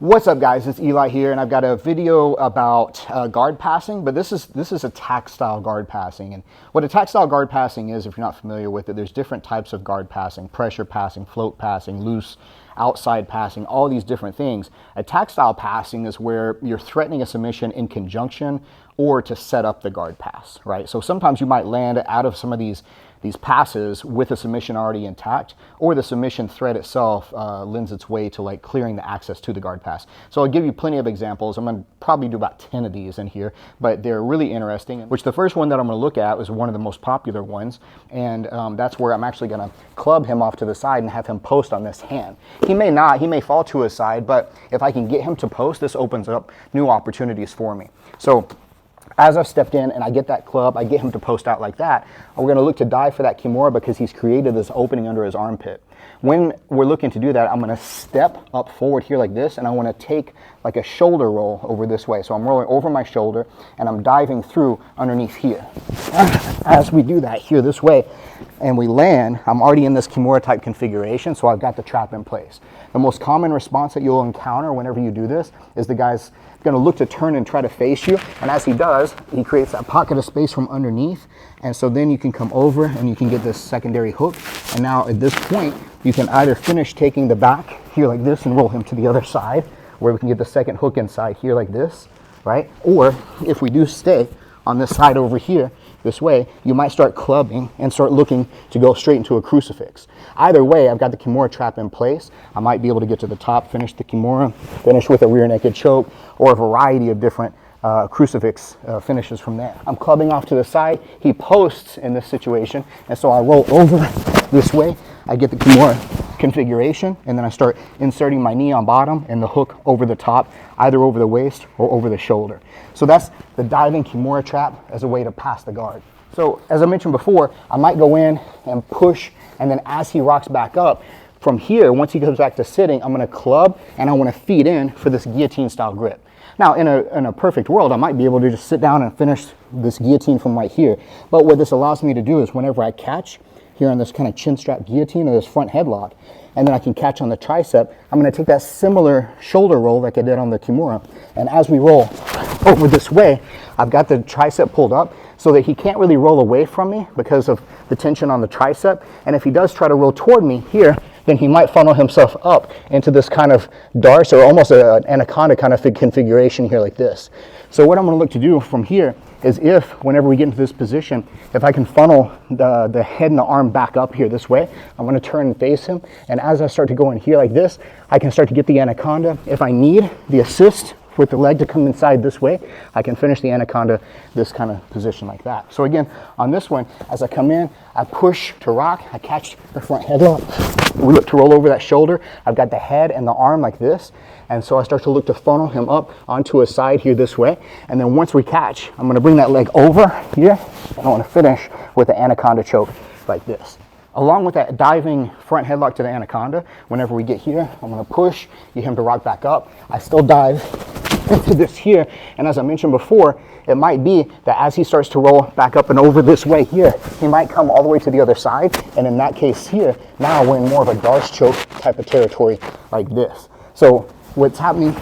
What's up, guys? It's Eli here, and I've got a video about guard passing, but this is attack style guard passing. And what attack style guard passing is, if you're not familiar with it, there's different types of guard passing: pressure passing, float passing, loose, outside passing, all these different things. Attack style passing is where you're threatening a submission in conjunction or to set up the guard pass, right? So sometimes you might land out of some of these passes with a submission already intact, or the submission threat itself lends its way to like clearing the access to the guard pass. So I'll give you plenty of examples. I'm gonna probably do about 10 of these in here, but they're really interesting. Which the first one that I'm gonna look at is one of the most popular ones, and that's where I'm actually gonna club him off to the side and have him post on this hand. He may fall to his side, but if I can get him to post, this opens up new opportunities for me. So as I've stepped in and I get that club, I get him to post out like that, we're going to look to dive for that Kimura because he's created this opening under his armpit. When we're looking to do that, I'm going to step up forward here like this, and I want to take like a shoulder roll over this way. So I'm rolling over my shoulder and I'm diving through underneath here. As we do that here this way and we land, I'm already in this Kimura type configuration, so I've got the trap in place. The most common response that you'll encounter whenever you do this is the guy's going to look to turn and try to face you, and as he does, he creates that pocket of space from underneath, and so then you can come over and you can get this secondary hook. And now at this point you can either finish taking the back here like this and roll him to the other side, where we can get the second hook inside here like this, right? Or if we do stay on this side over here this way, you might start clubbing and start looking to go straight into a crucifix. Either way, I've got the Kimura trap in place. I might be able to get to the top, finish the Kimura, finish with a rear naked choke, or a variety of different crucifix finishes from there. I'm clubbing off to the side. He posts in this situation, and so I roll over this way. I get the Kimura configuration, and then I start inserting my knee on bottom and the hook over the top, either over the waist or over the shoulder. So that's the diving Kimura trap as a way to pass the guard. So as I mentioned before, I might go in and push, and then as he rocks back up, from here, once he comes back to sitting, I'm gonna club and I wanna feed in for this guillotine style grip. Now, in a perfect world, I might be able to just sit down and finish this guillotine from right here. But what this allows me to do is whenever I catch here on this kind of chin strap guillotine or this front headlock, and then I can catch on the tricep, I'm going to take that similar shoulder roll like I did on the Kimura, and as we roll over this way, I've got the tricep pulled up so that he can't really roll away from me because of the tension on the tricep, and if he does try to roll toward me here, then he might funnel himself up into this kind of Darce or almost an Anaconda kind of configuration here like this. So what I'm going to look to do from here is, if whenever we get into this position, if I can funnel the head and the arm back up here this way, I'm going to turn and face him, and as I start to go in here like this, I can start to get the Anaconda. If I need the assist with the leg to come inside this way, I can finish the Anaconda this kind of position like that. So again, on this one, as I come in, I push to rock, I catch the front headlock, we look to roll over that shoulder, I've got the head and the arm like this, and so I start to look to funnel him up onto his side here this way, and then once we catch, I'm going to bring that leg over here, and I want to finish with the Anaconda choke like this. Along with that diving front headlock to the Anaconda, whenever we get here, I'm going to push, get him to rock back up. I still dive into this here, and as I mentioned before, it might be that as he starts to roll back up and over this way here, he might come all the way to the other side, and in that case here, now we're in more of a Darce choke type of territory like this. So what's happening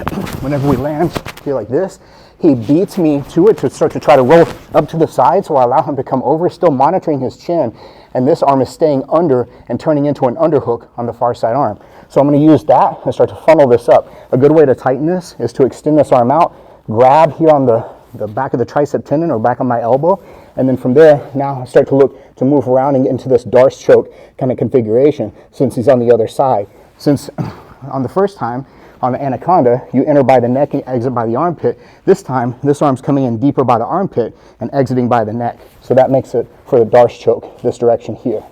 whenever we land here like this, he beats me to it to start to try to roll up to the side, so I allow him to come over, still monitoring his chin, and this arm is staying under and turning into an underhook on the far side arm. So I'm going to use that and start to funnel this up. A good way to tighten this is to extend this arm out, grab here on the back of the tricep tendon or back on my elbow, and then from there, now I start to look to move around and get into this Darce choke kind of configuration since he's on the other side. Since on the first time, on the Anaconda, you enter by the neck and exit by the armpit. This time, this arm's coming in deeper by the armpit and exiting by the neck. So that makes it for the Darce choke, this direction here.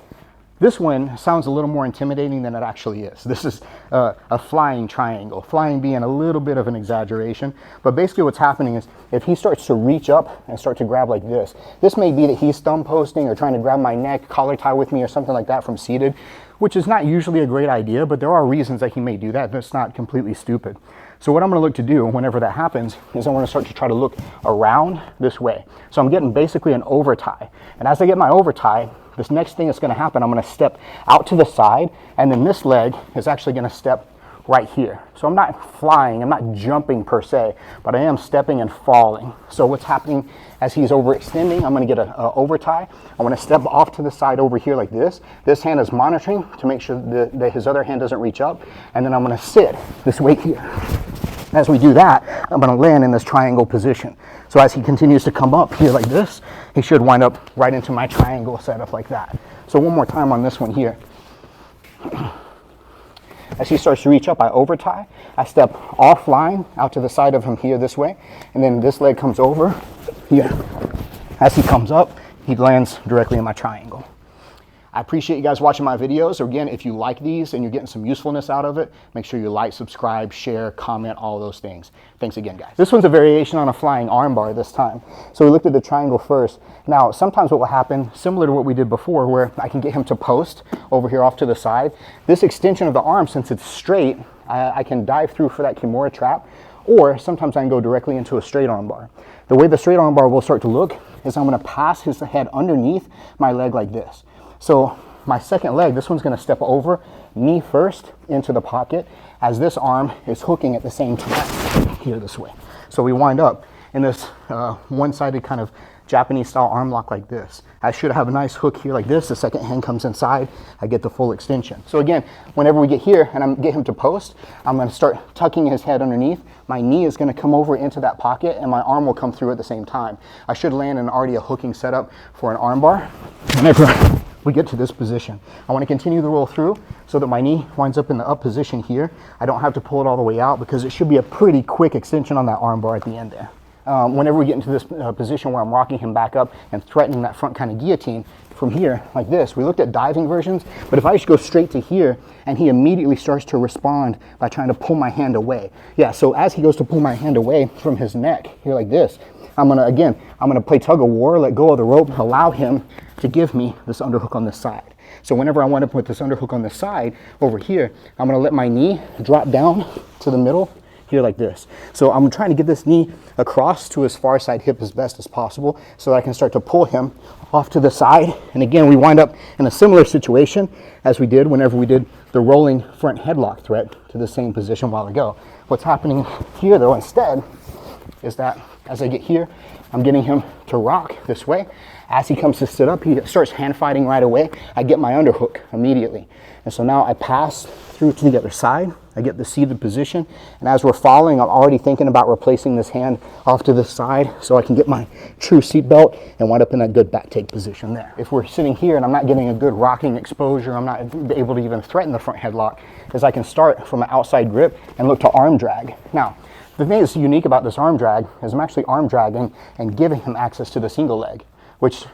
This one sounds a little more intimidating than it actually is. This is a flying triangle, flying being a little bit of an exaggeration, but basically what's happening is if he starts to reach up and start to grab like this may be that he's thumb posting or trying to grab my neck, collar tie with me or something like that from seated, which is not usually a great idea, but there are reasons that he may do that, and it's not completely stupid. So what I'm going to look to do whenever that happens is I want to start to try to look around this way. So I'm getting basically an over tie, and as I get my over tie, this next thing that's going to happen, I'm going to step out to the side, and then this leg is actually going to step right here. So I'm not flying, I'm not jumping per se, but I am stepping and falling. So what's happening as he's overextending, I'm gonna get a over tie. I wanna step off to the side over here like this. This hand is monitoring to make sure that his other hand doesn't reach up. And then I'm gonna sit this way here. As we do that, I'm gonna land in this triangle position. So as he continues to come up here like this, he should wind up right into my triangle setup like that. So one more time on this one here. As he starts to reach up, I over tie. I step offline out to the side of him here this way, and then this leg comes over here. As he comes up, he lands directly in my triangle. I appreciate you guys watching my videos. Again, if you like these and you're getting some usefulness out of it, make sure you like, subscribe, share, comment, all those things. Thanks again, guys. This one's a variation on a flying armbar this time. So we looked at the triangle first. Now, sometimes what will happen, similar to what we did before, where I can get him to post over here off to the side. This extension of the arm, since it's straight, I can dive through for that Kimura trap, or sometimes I can go directly into a straight armbar. The way the straight armbar will start to look is I'm gonna pass his head underneath my leg like this. So my second leg, this one's gonna step over, knee first into the pocket, as this arm is hooking at the same time, here this way. So we wind up in this one-sided kind of Japanese style arm lock like this. I should have a nice hook here like this. The second hand comes inside, I get the full extension. So again, whenever we get here and I get him to post, I'm gonna start tucking his head underneath. My knee is gonna come over into that pocket and my arm will come through at the same time. I should land in already a hooking setup for an arm bar. Whenever we get to this position, I wanna continue the roll through so that my knee winds up in the up position here. I don't have to pull it all the way out because it should be a pretty quick extension on that arm bar at the end there. Whenever we get into this position where I'm rocking him back up and threatening that front kind of guillotine from here like this, we looked at diving versions, but if I just go straight to here and he immediately starts to respond by trying to pull my hand away. Yeah, so as he goes to pull my hand away from his neck here like this, I'm gonna play tug of war, let go of the rope, allow him to give me this underhook on this side. So whenever I wind up with this underhook on this side over here, I'm gonna let my knee drop down to the middle here like this. So I'm trying to get this knee across to his far side hip as best as possible so that I can start to pull him off to the side. And again, we wind up in a similar situation as we did whenever we did the rolling front headlock threat to the same position a while ago. What's happening here though instead is that as I get here, I'm getting him to rock this way. As he comes to sit up, he starts hand fighting right away. I get my underhook immediately. And so now I pass through to the other side. I get the seated position. And as we're falling, I'm already thinking about replacing this hand off to the side so I can get my true seat belt and wind up in a good back take position there. If we're sitting here and I'm not getting a good rocking exposure, I'm not able to even threaten the front headlock, is I can start from an outside grip and look to arm drag. Now, the thing that's unique about this arm drag is I'm actually arm dragging and giving him access to the single leg, which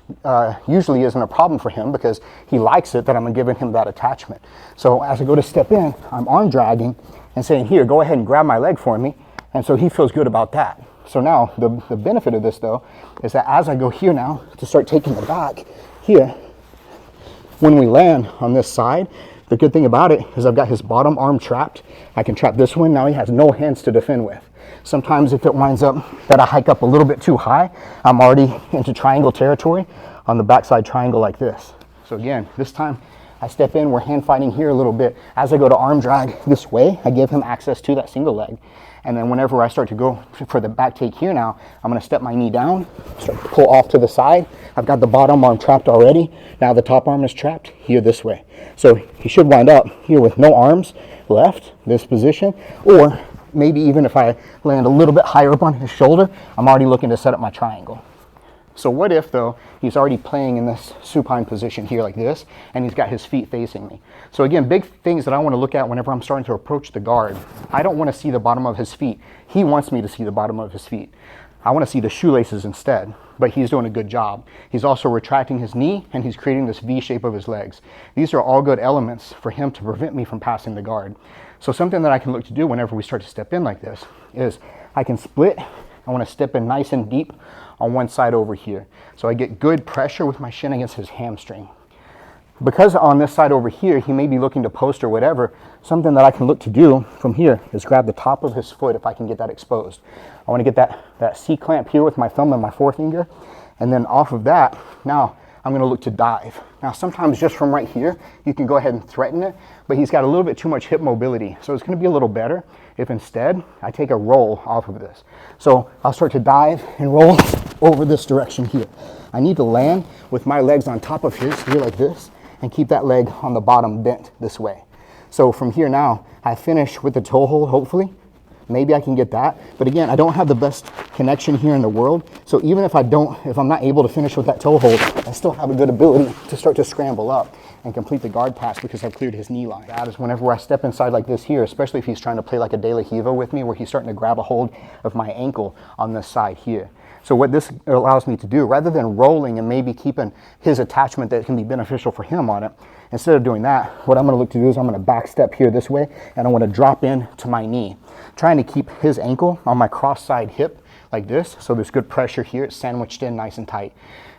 usually isn't a problem for him because he likes it that I'm giving him that attachment. So as I go to step in, I'm arm dragging and saying, here, go ahead and grab my leg for me. And so he feels good about that. So now the benefit of this though, is that as I go here now to start taking the back here, when we land on this side, the good thing about it is I've got his bottom arm trapped. I can trap this one. Now he has no hands to defend with. Sometimes if it winds up that I hike up a little bit too high, I'm already into triangle territory on the backside triangle like this. So again, this time I step in, we're hand fighting here a little bit. As I go to arm drag this way, I give him access to that single leg. And then whenever I start to go for the back take here now, I'm gonna step my knee down, start to pull off to the side. I've got the bottom arm trapped already. Now the top arm is trapped here this way. So he should wind up here with no arms left, this position, or maybe even if I land a little bit higher up on his shoulder, I'm already looking to set up my triangle. So what if though, he's already playing in this supine position here like this, and he's got his feet facing me. So again, big things that I wanna look at whenever I'm starting to approach the guard. I don't wanna see the bottom of his feet. He wants me to see the bottom of his feet. I wanna see the shoelaces instead, but he's doing a good job. He's also retracting his knee and he's creating this V shape of his legs. These are all good elements for him to prevent me from passing the guard. So something that I can look to do whenever we start to step in like this is I can split. I wanna step in nice and deep on one side over here. So I get good pressure with my shin against his hamstring. Because on this side over here, he may be looking to post or whatever, something that I can look to do from here is grab the top of his foot if I can get that exposed. I want to get that C-clamp here with my thumb and my forefinger, and then off of that, now I'm going to look to dive. Now, sometimes just from right here, you can go ahead and threaten it, but he's got a little bit too much hip mobility. So it's going to be a little better if instead I take a roll off of this. So I'll start to dive and roll over this direction here. I need to land with my legs on top of his here like this and keep that leg on the bottom bent this way. So from here now, I finish with the toe hold, hopefully. Maybe I can get that. But again, I don't have the best connection here in the world. So even if I'm not able to finish with that toe hold, I still have a good ability to start to scramble up and complete the guard pass because I've cleared his knee line. That is whenever I step inside like this here, especially if he's trying to play like a De La Hiva with me, where he's starting to grab a hold of my ankle on this side here. So what this allows me to do, rather than rolling and maybe keeping his attachment that can be beneficial for him on it, instead of doing that, what I'm going to look to do is I'm going to back step here this way, and I want to drop in to my knee, trying to keep his ankle on my cross side hip like this, so there's good pressure here. It's sandwiched in nice and tight.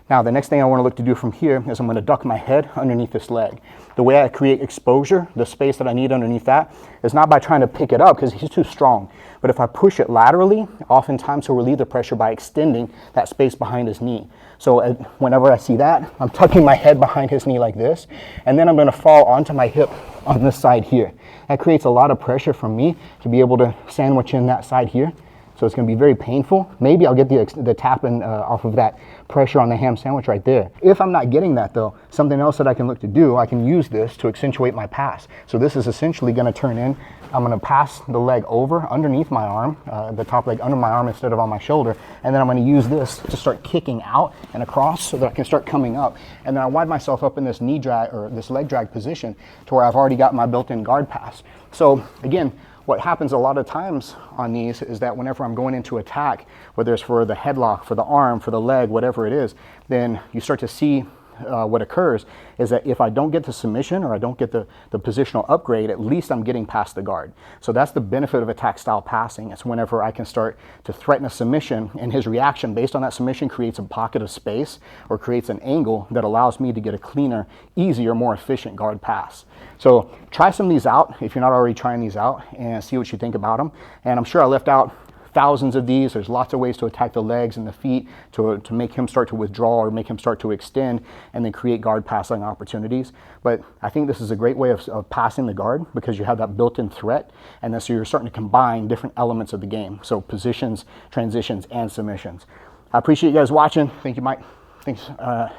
Now, the next thing I want to look to do from here is I'm going to duck my head underneath this leg. The way I create exposure, the space that I need underneath that, is not by trying to pick it up because he's too strong. But if I push it laterally, oftentimes he'll relieve the pressure by extending that space behind his knee. So whenever I see that, I'm tucking my head behind his knee like this, and then I'm going to fall onto my hip on this side here. That creates a lot of pressure from me to be able to sandwich in that side here. So it's going to be very painful. Maybe I'll get the tapping off of that pressure on the ham sandwich right there. If I'm not getting that though, something else that I can look to do, I can use this to accentuate my pass. So this is essentially going to turn in, I'm going to pass the leg over underneath my arm, the top leg under my arm instead of on my shoulder, and then I'm going to use this to start kicking out and across so that I can start coming up. And then I wind myself up in this knee drag or this leg drag position to where I've already got my built-in guard pass. So again, what happens a lot of times on these is that whenever I'm going into attack, whether it's for the headlock, for the arm, for the leg, whatever it is, then you start to see what occurs is that if I don't get the submission or I don't get the positional upgrade, at least I'm getting past the guard. So that's the benefit of attack style passing. It's whenever I can start to threaten a submission, and his reaction based on that submission creates a pocket of space or creates an angle that allows me to get a cleaner, easier, more efficient guard pass. So try some of these out if you're not already trying these out and see what you think about them. And I'm sure I left out thousands of these. There's lots of ways to attack the legs and the feet to make him start to withdraw or make him start to extend and then create guard passing opportunities. But I think this is a great way of passing the guard because you have that built-in threat, and then so you're starting to combine different elements of the game. So positions, transitions, and submissions. I appreciate you guys watching. Thank you, Mike. Thanks,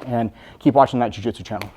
and keep watching that Jiu-Jitsu channel.